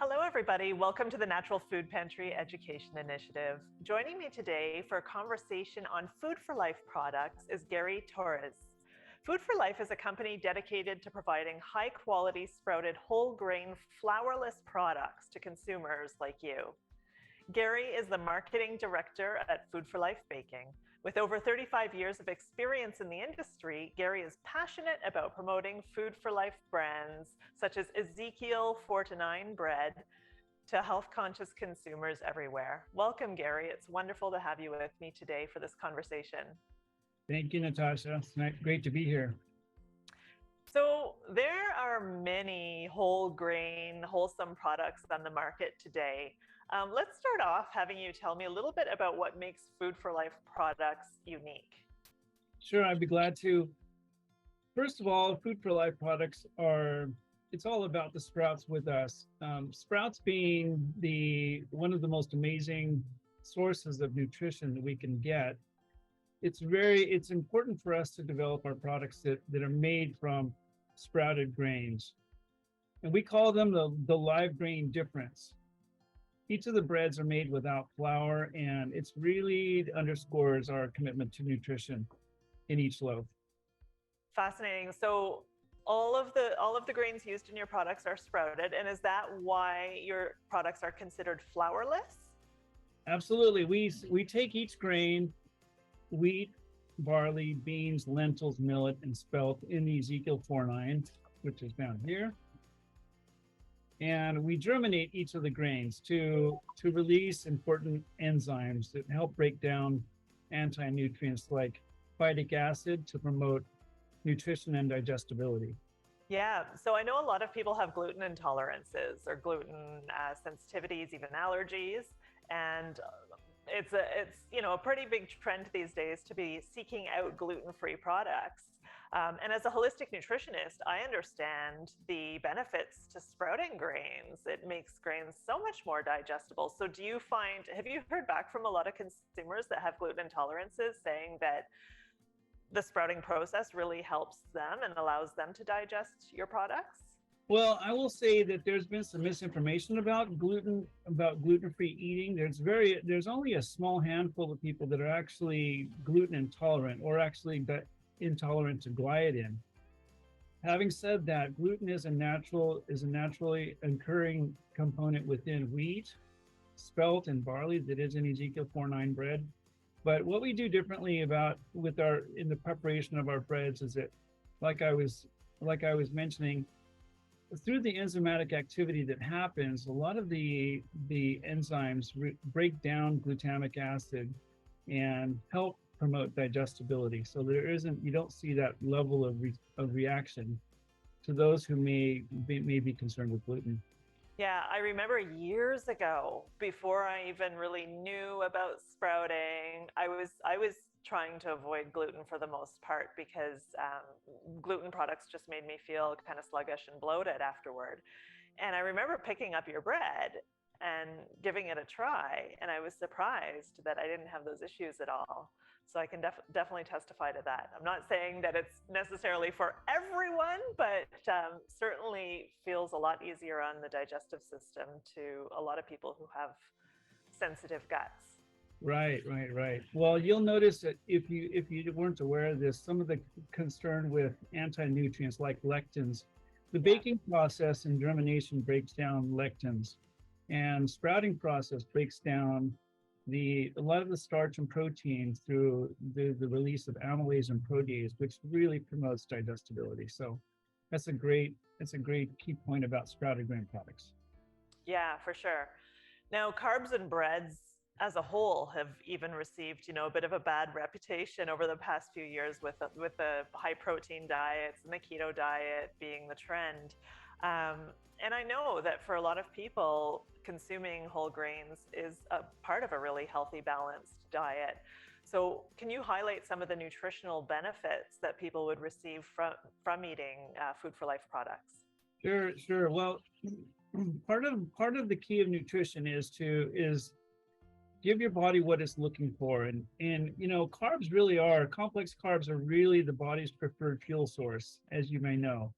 Hello, everybody. Welcome to the Natural Food Pantry Education Initiative. Joining me today for a conversation on Food for Life products is Gary Torres. Food for Life is a company dedicated to providing high-quality sprouted whole grain flourless products to consumers like you. Gary is the marketing director at Food for Life Baking. With over 35 years of experience in the industry, Gary is passionate about promoting Food for Life brands such as Ezekiel 4-9 bread to health-conscious consumers everywhere. Welcome, Gary. It's wonderful to have you with me today for this conversation. Thank you, Natasha. It's great to be here. So there are many whole grain, wholesome products on the market today. Let's start off having you tell me a little bit about what makes Food for Life products unique. Sure, I'd be glad to. First of all, Food for Life products it's all about the sprouts with us. Sprouts being one of the most amazing sources of nutrition that we can get. It's important for us to develop our products that are made from sprouted grains. And we call them the live grain difference. Each of the breads are made without flour, and it's really underscores our commitment to nutrition in each loaf. Fascinating. So all of the grains used in your products are sprouted, and is that why your products are considered flourless? Absolutely. We take each grain, wheat, barley, beans, lentils, millet, and spelt in the Ezekiel 4-9, which is down here. And we germinate each of the grains to release important enzymes that help break down anti-nutrients like phytic acid to promote nutrition and digestibility. Yeah, so I know a lot of people have gluten intolerances or gluten sensitivities, even allergies, and it's a pretty big trend these days to be seeking out gluten-free products. And as a holistic nutritionist, I understand the benefits to sprouting grains. It makes grains so much more digestible. So have you heard back from a lot of consumers that have gluten intolerances saying that the sprouting process really helps them and allows them to digest your products? Well, I will say that there's been some misinformation about gluten-free eating. There's only a small handful of people that are actually gluten intolerant or actually intolerant to gliadin. Having said that, gluten is a naturally occurring component within wheat, spelt, and barley that is in Ezekiel 4-9 bread. But what we do differently in the preparation of our breads is that, like I was mentioning, through the enzymatic activity that happens, a lot of the enzymes break down glutamic acid and help promote digestibility. So you don't see that level of reaction to those who may be concerned with gluten. Yeah, I remember years ago, before I even really knew about sprouting, I was trying to avoid gluten for the most part because gluten products just made me feel kind of sluggish and bloated afterward. And I remember picking up your bread and giving it a try, and I was surprised that I didn't have those issues at all. So I can definitely testify to that. I'm not saying that it's necessarily for everyone, but certainly feels a lot easier on the digestive system to a lot of people who have sensitive guts. Right. Well, you'll notice that if you weren't aware of this, some of the concern with anti-nutrients like lectins, the baking process and germination breaks down lectins, and sprouting process breaks down a lot of the starch and protein through the release of amylase and protease, which really promotes digestibility. So that's a great key point about sprouted grain products. Yeah, for sure. Now, carbs and breads as a whole have even received, a bit of a bad reputation over the past few years with the high protein diets and the keto diet being the trend. And I know that for a lot of people, consuming whole grains is a part of a really healthy, balanced diet. So can you highlight some of the nutritional benefits that people would receive from eating Food for Life products? Sure. Well, part of the key of nutrition is give your body what it's looking for. And complex carbs are really the body's preferred fuel source, as you may know.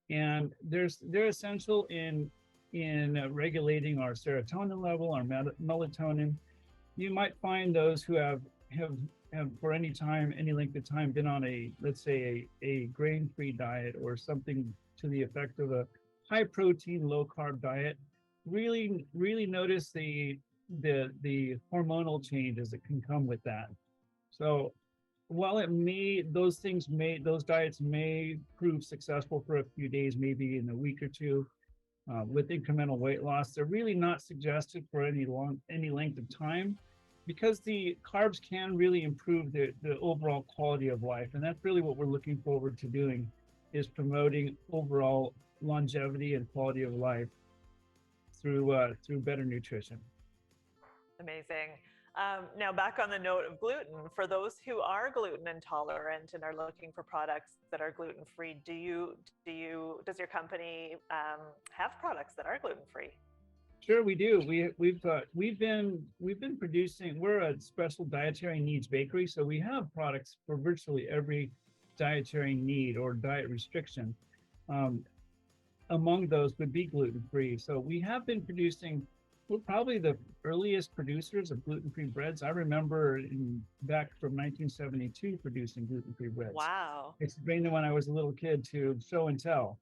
And they're essential in in regulating our serotonin level, our melatonin. You might find those who have for any time, any length of time, been on a, let's say, a grain-free diet or something to the effect of a high-protein, low-carb diet, really notice the hormonal changes that can come with that. So while those diets may prove successful for a few days, maybe in a week or two, with incremental weight loss, they're really not suggested for any length of time, because the carbs can really improve the overall quality of life. And that's really what we're looking forward to doing, is promoting overall longevity and quality of life through better nutrition. Amazing. Now, back on the note of gluten, for those who are gluten intolerant and are looking for products that are gluten-free, does your company have products that are gluten-free? Sure, we do. We've been producing. We're a special dietary needs bakery, so we have products for virtually every dietary need or diet restriction. Among those would be gluten-free. So we have been producing. We're probably the earliest producers of gluten-free breads. I remember back from 1972 producing gluten-free breads. Wow. Explained them when I was a little kid to show and tell.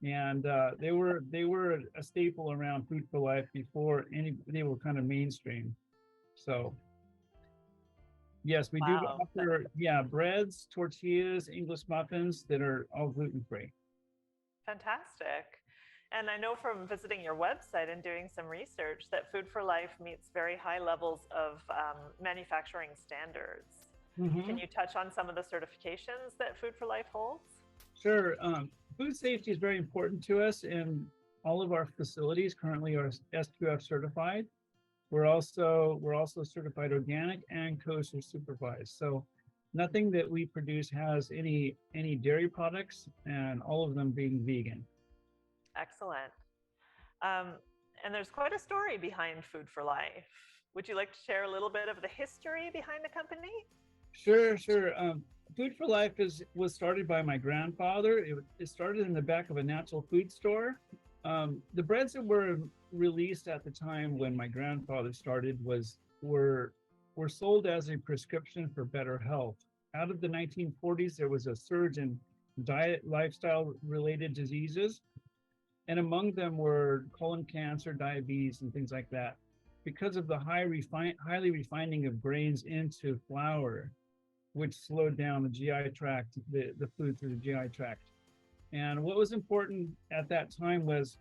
And they were a staple around Food for Life before they were kind of mainstream. So yes, we do offer breads, tortillas, English muffins that are all gluten-free. Fantastic. And I know from visiting your website and doing some research that Food for Life meets very high levels of manufacturing standards. Mm-hmm. Can you touch on some of the certifications that Food for Life holds? Sure. Food safety is very important to us, and all of our facilities currently are SQF certified. We're also certified organic and kosher supervised. So nothing that we produce has any dairy products, and all of them being vegan. Excellent. And there's quite a story behind Food for Life. Would you like to share a little bit of the history behind the company? Sure. Food for Life was started by my grandfather. It started in the back of a natural food store. The breads that were released at the time when my grandfather started were sold as a prescription for better health. Out of the 1940s, there was a surge in diet, lifestyle related diseases. And among them were colon cancer, diabetes, and things like that. Because of the highly refining of grains into flour, which slowed down the GI tract, the food through the GI tract. And what was important at that time was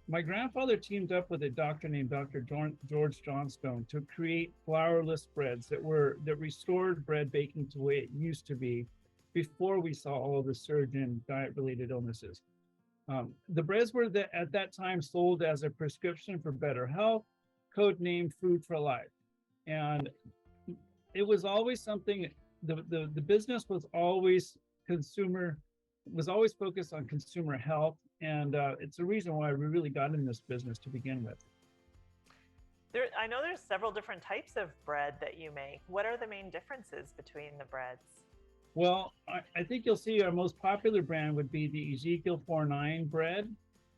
my grandfather teamed up with a doctor named Dr. George Johnstone to create flourless breads that restored bread baking to the way it used to be before we saw all of the surge in diet-related illnesses. The breads were at that time sold as a prescription for better health, codenamed Food for Life. And it was always something, the business was always focused on consumer health. And it's a reason why we really got in this business to begin with. I know there's several different types of bread that you make. What are the main differences between the breads? Well, I think you'll see our most popular brand would be the Ezekiel 4-9 bread,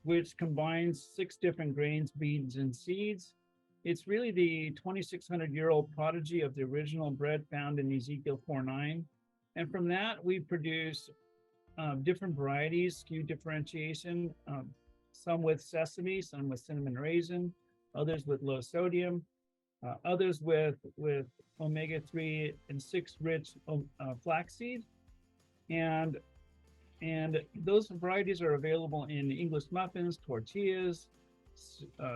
which combines 6 different grains, beans, and seeds. It's really the 2,600-year-old prodigy of the original bread found in Ezekiel 4-9. And from that, we produce different varieties, SKU differentiation, some with sesame, some with cinnamon raisin, others with low sodium, others with omega-3 and 6 rich flaxseed. And those varieties are available in English muffins, tortillas,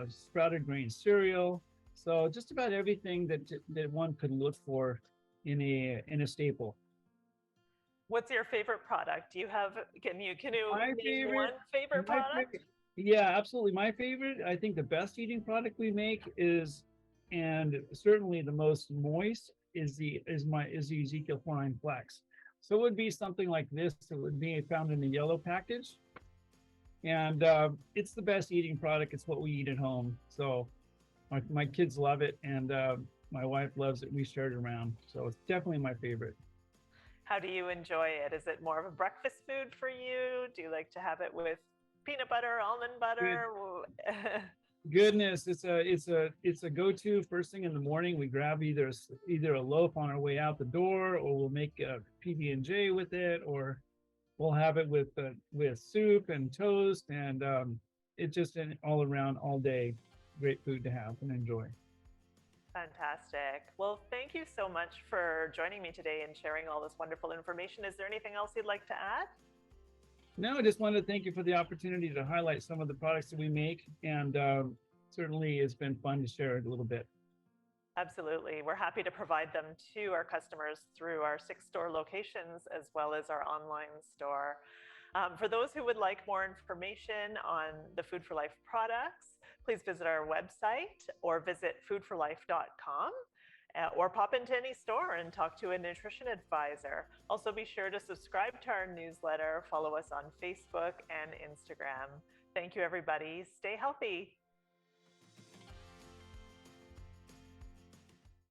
sprouted grain cereal. So just about everything that one could look for in a staple. What's your favorite product? Can you name one favorite product? Yeah, absolutely. My favorite, I think the best eating product we make is, and certainly the most moist, is the Ezekiel 4-9 flax. So it would be something like this. It would be found in a yellow package. And it's the best eating product. It's what we eat at home. So my kids love it, and my wife loves it. We share it around. So it's definitely my favorite. How do you enjoy it? Is it more of a breakfast food for you? Do you like to have it with Peanut butter, almond Good butter. goodness, it's a go-to first thing in the morning. We grab either a loaf on our way out the door, or we'll make a PB&J with it, or we'll have it with soup and toast, and it's just an all around all day great food to have and enjoy. Fantastic. Well, thank you so much for joining me today and sharing all this wonderful information. Is there anything else you'd like to add? No, I just wanted to thank you for the opportunity to highlight some of the products that we make, and certainly it's been fun to share it a little bit. Absolutely. We're happy to provide them to our customers through our 6 store locations as well as our online store. For those who would like more information on the Food for Life products, please visit our website or visit foodforlife.com. Or pop into any store and talk to a nutrition advisor. Also, be sure to subscribe to our newsletter, follow us on Facebook and Instagram. Thank you, everybody. Stay healthy.